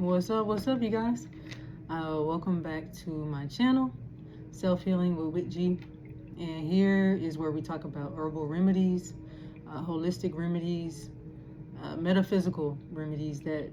What's up, you guys? Welcome back to my channel, Self Healing with Wit G. And here is where we talk about herbal remedies, holistic remedies, metaphysical remedies that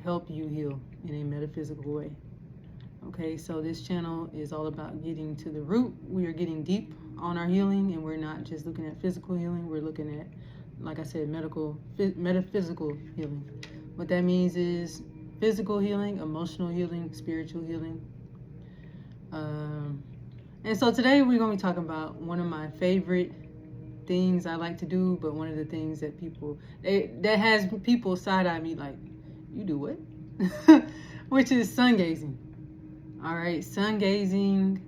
help you heal in a metaphysical way. Okay, so this channel is all about getting to the root. We are getting deep on our healing, and we're not just looking at physical healing. We're looking at, like I said, metaphysical healing. What that means is physical healing, emotional healing, spiritual healing. And so today we're going to be talking about one of my favorite things I like to do, but one of the things that that has people side-eye me like, you do what? Which is sun gazing. All right, sun gazing.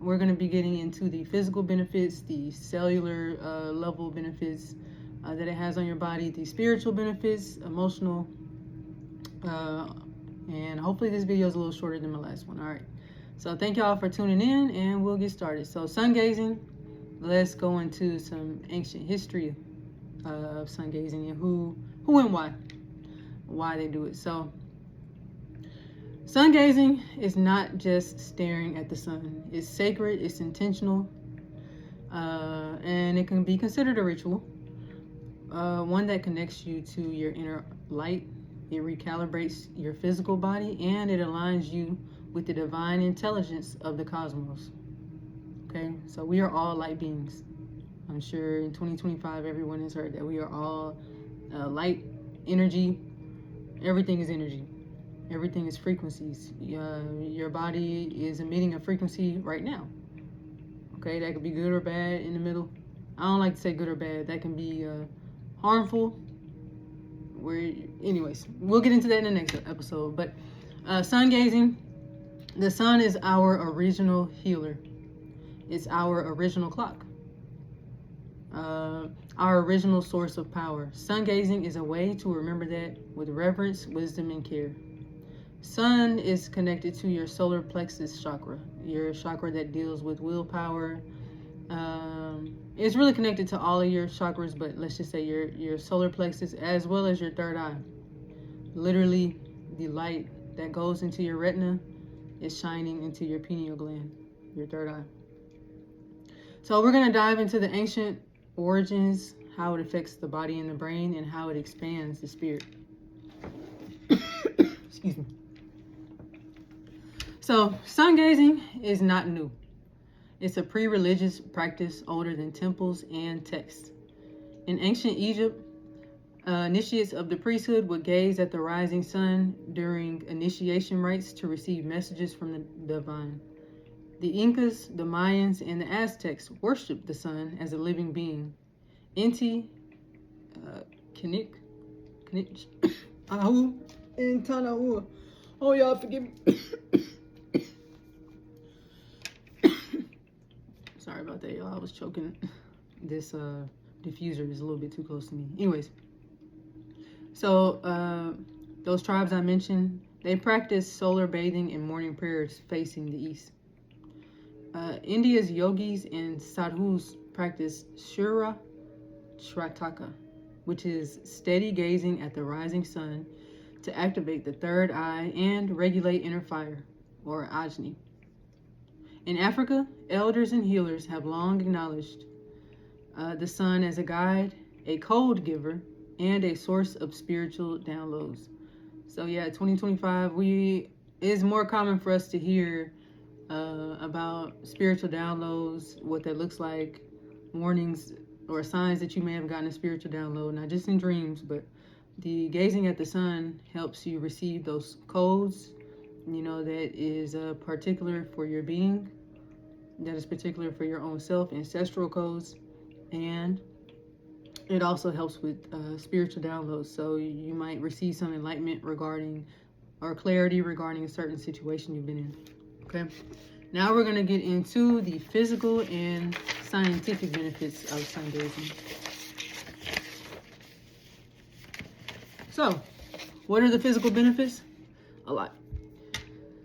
We're going to be getting into the physical benefits, the cellular level benefits that it has on your body, the spiritual benefits, emotional, and hopefully this video is a little shorter than my last one. All right, so thank y'all for tuning in, and we'll get started. So sun gazing, let's go into some ancient history of sun gazing and who and why they do it. So sun gazing is not just staring at the sun. It's sacred, it's intentional, and it can be considered a ritual, one that connects you to your inner light. It recalibrates your physical body, and it aligns you with the divine intelligence of the cosmos. Okay, so we are all light beings. I'm sure in 2025 everyone has heard that we are all light, energy. Everything is energy. Everything is frequencies. Your body is emitting a frequency right now. Okay, that could be good or bad in the middle. I don't like to say good or bad. That can be harmful. Anyways, we'll get into that in the next episode. But sun gazing, the sun is our original healer. It's our original clock. Our original source of power. Sun gazing is a way to remember that with reverence, wisdom, and care. Sun is connected to your solar plexus chakra, your chakra that deals with willpower. It's really connected to all of your chakras, but let's just say your solar plexus as well as your third eye. Literally, the light that goes into your retina is shining into your pineal gland, your third eye. So we're going to dive into the ancient origins, how it affects the body and the brain, and how it expands the spirit. Excuse me. So sun gazing is not new. It's a pre-religious practice older than temples and texts. In ancient Egypt, initiates of the priesthood would gaze at the rising sun during initiation rites to receive messages from the divine. The Incas, the Mayans, and the Aztecs worshipped the sun as a living being. Inti, Kinich, Ahu, and Tanahu. Oh, y'all forgive me. Sorry about that, y'all. I was choking. This diffuser is a little bit too close to me. Anyways, so those tribes I mentioned, they practice solar bathing and morning prayers facing the east. India's yogis and sadhus practice Shura Shrataka, which is steady gazing at the rising sun to activate the third eye and regulate inner fire, or Ajni. In Africa, elders and healers have long acknowledged the sun as a guide, a code giver, and a source of spiritual downloads. So yeah, 2025, it's more common for us to hear about spiritual downloads, what that looks like, warnings or signs that you may have gotten a spiritual download, not just in dreams, but the gazing at the sun helps you receive those codes, that is particular for your being, that is particular for your own self, ancestral codes, and it also helps with spiritual downloads. So you might receive some enlightenment regarding or clarity regarding a certain situation you've been in. Okay, now we're going to get into the physical and scientific benefits of sun gazing. So, what are the physical benefits? A lot.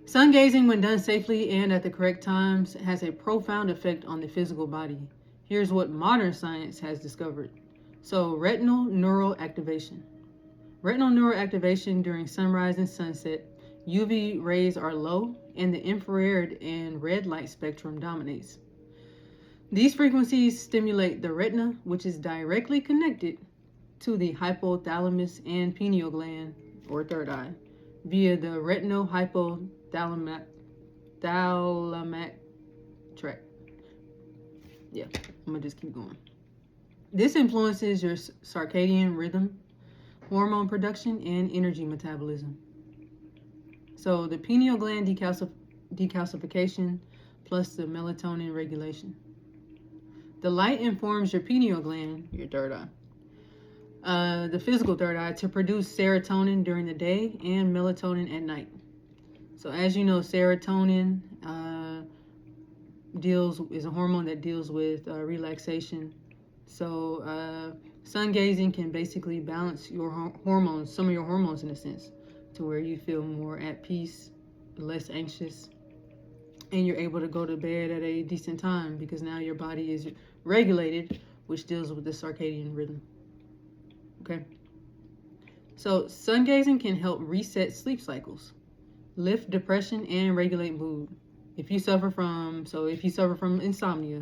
Sun gazing, when done safely and at the correct times, has a profound effect on the physical body. Here's what modern science has discovered. So, retinal neural activation. Retinal neural activation during sunrise and sunset UV rays are low, and the infrared and red light spectrum dominates. These frequencies stimulate the retina, which is directly connected to the hypothalamus and pineal gland, or third eye, via the retino-hypothalamic tract. Yeah, I'm gonna just keep going. This influences your circadian rhythm, hormone production, and energy metabolism. So the pineal gland decalcification plus the melatonin regulation. The light informs your pineal gland, your third eye, the physical third eye, to produce serotonin during the day and melatonin at night. So as you know, serotonin is a hormone that deals with relaxation. So sun gazing can basically balance your hormones, some of your hormones in a sense, to where you feel more at peace, less anxious, and you're able to go to bed at a decent time because now your body is regulated, which deals with the circadian rhythm. Okay. So sun gazing can help reset sleep cycles, lift depression, and regulate mood. If you suffer from insomnia,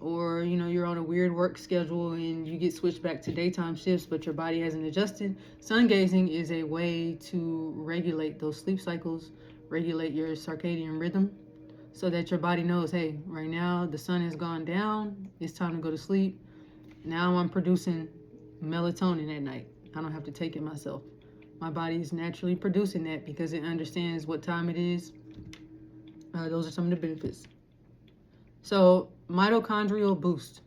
or you're on a weird work schedule and you get switched back to daytime shifts, but your body hasn't adjusted, sun gazing is a way to regulate those sleep cycles, regulate your circadian rhythm, so that your body knows, hey, right now the sun has gone down, it's time to go to sleep. Now I'm producing melatonin at night. I don't have to take it myself. My body is naturally producing that because it understands what time it is. Those are some of the benefits. So mitochondrial boost.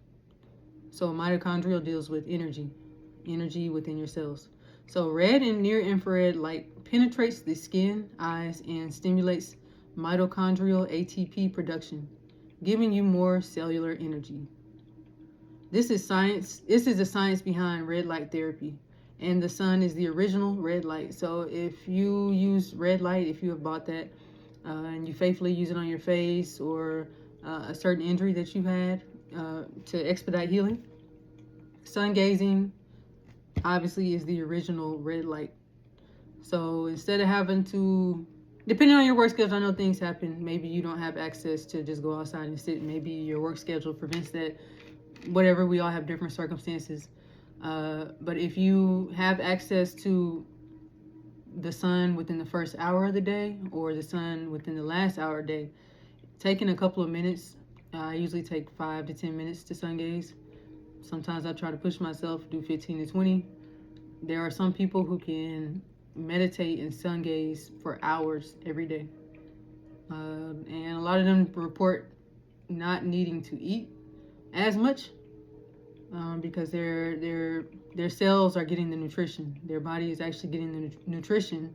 So mitochondrial deals with energy within your cells. So red and near infrared light penetrates the skin, eyes, and stimulates mitochondrial ATP production, giving you more cellular energy. This is science. This is the science behind red light therapy. And the sun is the original red light. So if you use red light, if you have bought that, and you faithfully use it on your face or a certain injury that you had to expedite healing, sun gazing obviously is the original red light. So instead of having to, depending on your work schedule, I know things happen. Maybe you don't have access to just go outside and sit. Maybe your work schedule prevents that. Whatever, we all have different circumstances. But if you have access to the sun within the first hour of the day or the sun within the last hour of the day, taking a couple of minutes, I usually take 5 to 10 minutes to sun gaze. Sometimes I try to push myself, do 15 to 20. There are some people who can meditate and sun gaze for hours every day. And a lot of them report not needing to eat as much because their cells are getting the nutrition. Their body is actually getting the nutrition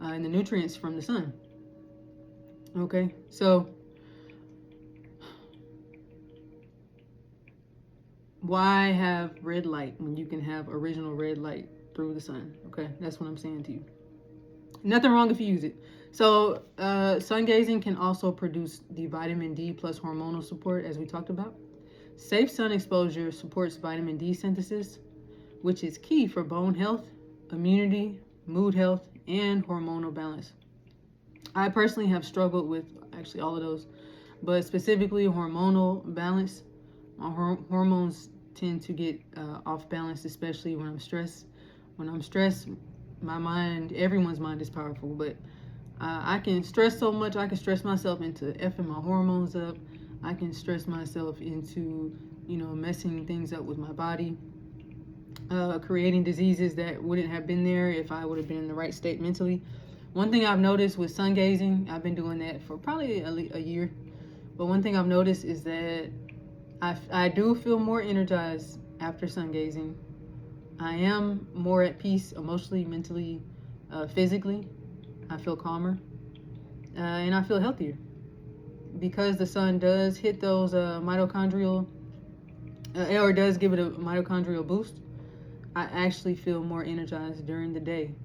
and the nutrients from the sun. Okay, so why have red light when you can have original red light through the sun? Okay, that's what I'm saying to you. Nothing wrong if you use it. So sun gazing can also produce the vitamin D plus hormonal support, as we talked about. Safe sun exposure supports vitamin D synthesis, which is key for bone health, immunity, mood health, and hormonal balance. I personally have struggled with actually all of those, but specifically hormonal balance. My hormones tend to get off balance, especially when I'm stressed. When I'm stressed, my mind, everyone's mind is powerful, but I can stress so much, I can stress myself into effing my hormones up. I can stress myself into, messing things up with my body, creating diseases that wouldn't have been there if I would have been in the right state mentally. One thing I've noticed with sun gazing, I've been doing that for probably a year, but one thing I've noticed is that I do feel more energized after sun gazing. I am more at peace emotionally, mentally, physically. I feel calmer, and I feel healthier. Because the sun does hit those mitochondrial, or does give it a mitochondrial boost, I actually feel more energized during the day.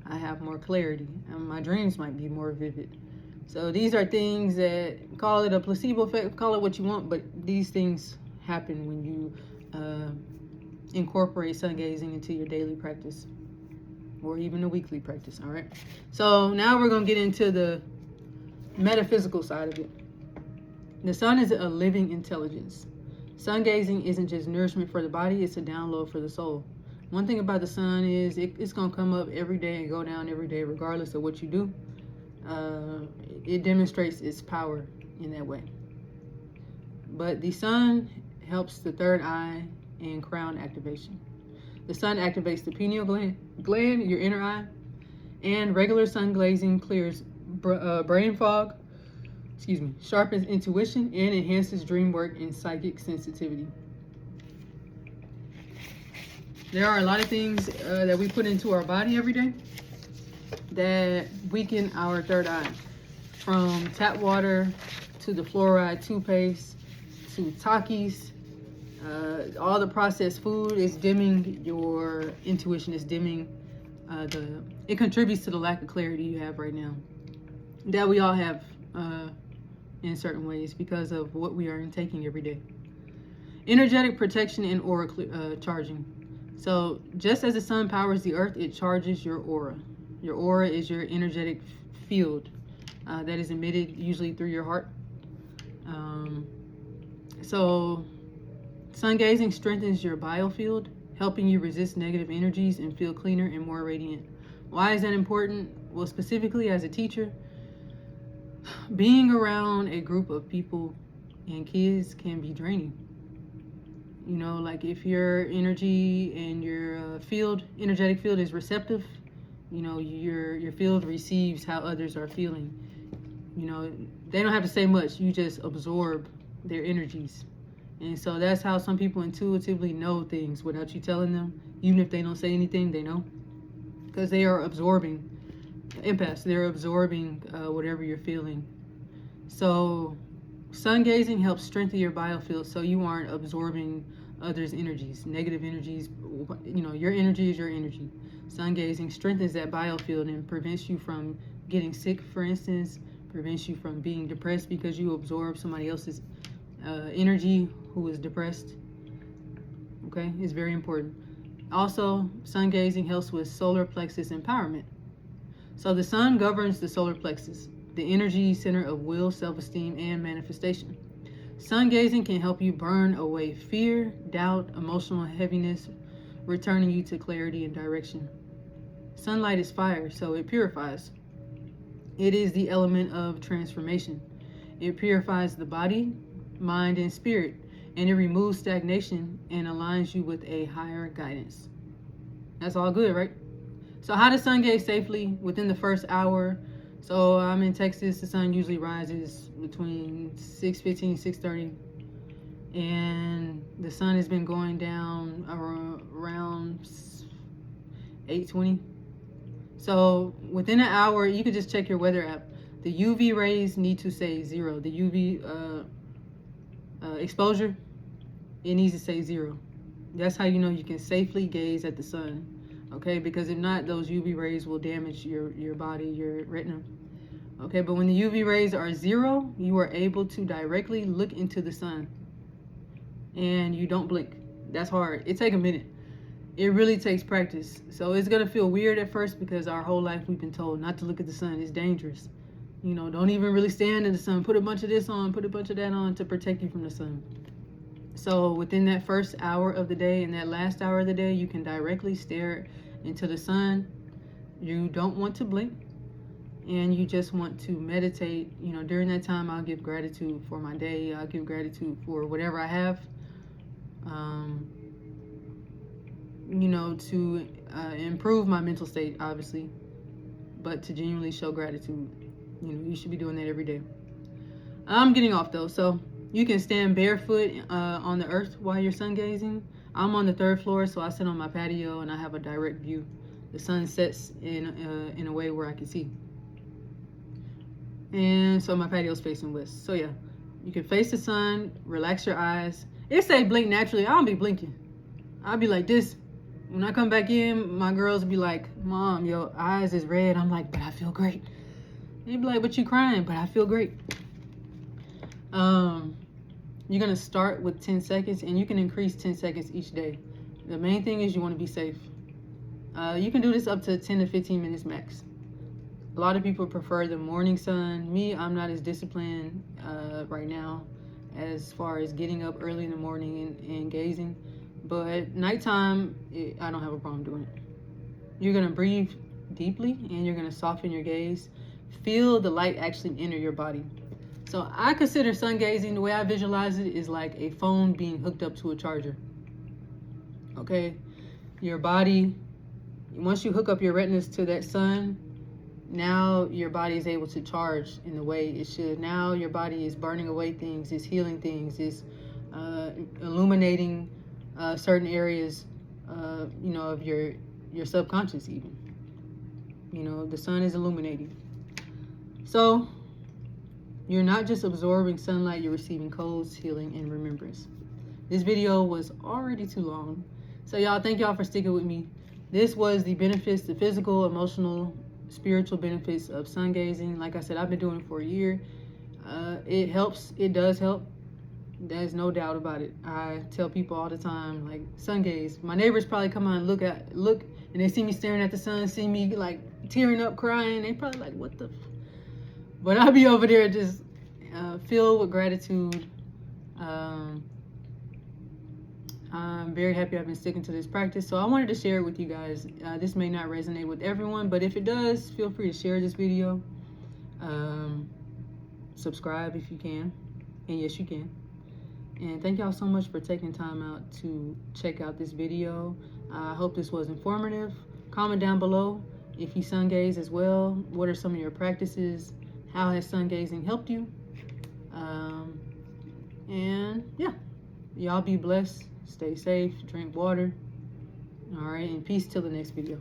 I have more clarity, and my dreams might be more vivid. So these are things that, call it a placebo effect, call it what you want, but these things happen when you incorporate sun gazing into your daily practice. or even a weekly practice. All right. So now we're going to get into the metaphysical side of it. The sun is a living intelligence. Sun gazing isn't just nourishment for the body, it's a download for the soul. One thing about the sun is it's going to come up every day and go down every day, regardless of what you do. It demonstrates its power in that way. But the sun helps the third eye and crown activation. The sun activates the pineal gland, your inner eye, and regular sun glazing clears brain fog, sharpens intuition, and enhances dream work and psychic sensitivity. There are a lot of things that we put into our body every day that weaken our third eye. From tap water to the fluoride toothpaste to Takis, all the processed food is dimming your intuition, is dimming it contributes to the lack of clarity you have right now, that we all have in certain ways because of what we are intaking every day. Energetic protection and aura charging. So just as the sun powers the earth, it charges your aura. Your aura is your energetic field that is emitted usually through your heart. So sun gazing strengthens your biofield, helping you resist negative energies and feel cleaner and more radiant. Why is that important? Well, specifically as a teacher, being around a group of people and kids can be draining. You know, like if your energy and your energetic field is receptive, you know, your field receives how others are feeling. You know, they don't have to say much. You just absorb their energies. And so that's how some people intuitively know things without you telling them. Even if they don't say anything, they know. Because they are absorbing, empaths, they're absorbing whatever you're feeling. So sun gazing helps strengthen your biofield so you aren't absorbing others' energies, negative energies. You know, your energy is your energy. Sun gazing strengthens that biofield and prevents you from getting sick, for instance, prevents you from being depressed because you absorb somebody else's energy who is depressed. Okay, it's very important. Also, sun gazing helps with solar plexus empowerment. So the sun governs the solar plexus, the energy center of will, self-esteem, and manifestation. Sun gazing can help you burn away fear, doubt, emotional heaviness, returning you to clarity and direction. Sunlight is fire, so it purifies. It is the element of transformation. It purifies the body, mind, and spirit, and it removes stagnation and aligns you with a higher guidance. That's all good, right? So how to sun gaze safely within the first hour? So I'm in Texas. The sun usually rises between 6:15, 6:30, and the sun has been going down around 8:20. So within an hour, you could just check your weather app. The UV rays need to say 0. The UV exposure, it needs to say 0. That's how you know you can safely gaze at the sun. Okay, because if not, those UV rays will damage your body, your retina. Okay, but when the UV rays are 0, you are able to directly look into the sun. And you don't blink. That's hard. It takes a minute. It really takes practice. So it's going to feel weird at first because our whole life we've been told not to look at the sun. It's dangerous. You know, don't even really stand in the sun. Put a bunch of this on, put a bunch of that on to protect you from the sun. So within that first hour of the day and that last hour of the day, you can directly stare into the sun. You don't want to blink, and you just want to meditate. You know, during that time, I'll give gratitude for my day. I'll give gratitude for whatever I have. You know, to improve my mental state, obviously, but to genuinely show gratitude. You know, you should be doing that every day. I'm getting off though, so you can stand barefoot on the earth while you're sun gazing. I'm on the 3rd floor, so I sit on my patio and I have a direct view. The sun sets in a way where I can see. And so my patio's facing west. So yeah, you can face the sun, relax your eyes. It say blink naturally. I don't be blinking. I'll be like this. When I come back in, my girls be like, "Mom, your eyes is red." I'm like, "But I feel great." They be like, "But you crying?" "But I feel great." You're gonna start with 10 seconds, and you can increase 10 seconds each day. The main thing is you want to be safe. You can do this up to 10 to 15 minutes max. A lot of people prefer the morning sun. Me, I'm not as disciplined right now as far as getting up early in the morning and gazing. But nighttime, I don't have a problem doing it. You're going to breathe deeply and you're going to soften your gaze. Feel the light actually enter your body. So I consider sun gazing, the way I visualize it, is like a phone being hooked up to a charger. Okay? Your body, once you hook up your retinas to that sun, now your body is able to charge in the way it should. Now your body is burning away things, is healing things, is illuminating certain areas, of your subconscious even. The sun is illuminating. So you're not just absorbing sunlight, you're receiving codes, healing, and remembrance. This video was already too long. So y'all, thank y'all for sticking with me. This was the benefits, the physical, emotional, spiritual benefits of sun gazing. Like I said, I've been doing it for a year. It helps. It does help. There's no doubt about it. I tell people all the time, like, sun gaze. My neighbors probably come on and look, and they see me staring at the sun, see me like tearing up, crying. They probably like, what the? But I'll be over there just filled with gratitude. I'm very happy I've been sticking to this practice. So I wanted to share it with you guys. This may not resonate with everyone, but if it does, feel free to share this video. Subscribe if you can. And yes, you can. And thank y'all so much for taking time out to check out this video. I hope this was informative. Comment down below if you sun gaze as well. What are some of your practices? How has sun gazing helped you? And yeah, y'all be blessed. Stay safe. Drink water. All right. And peace till the next video.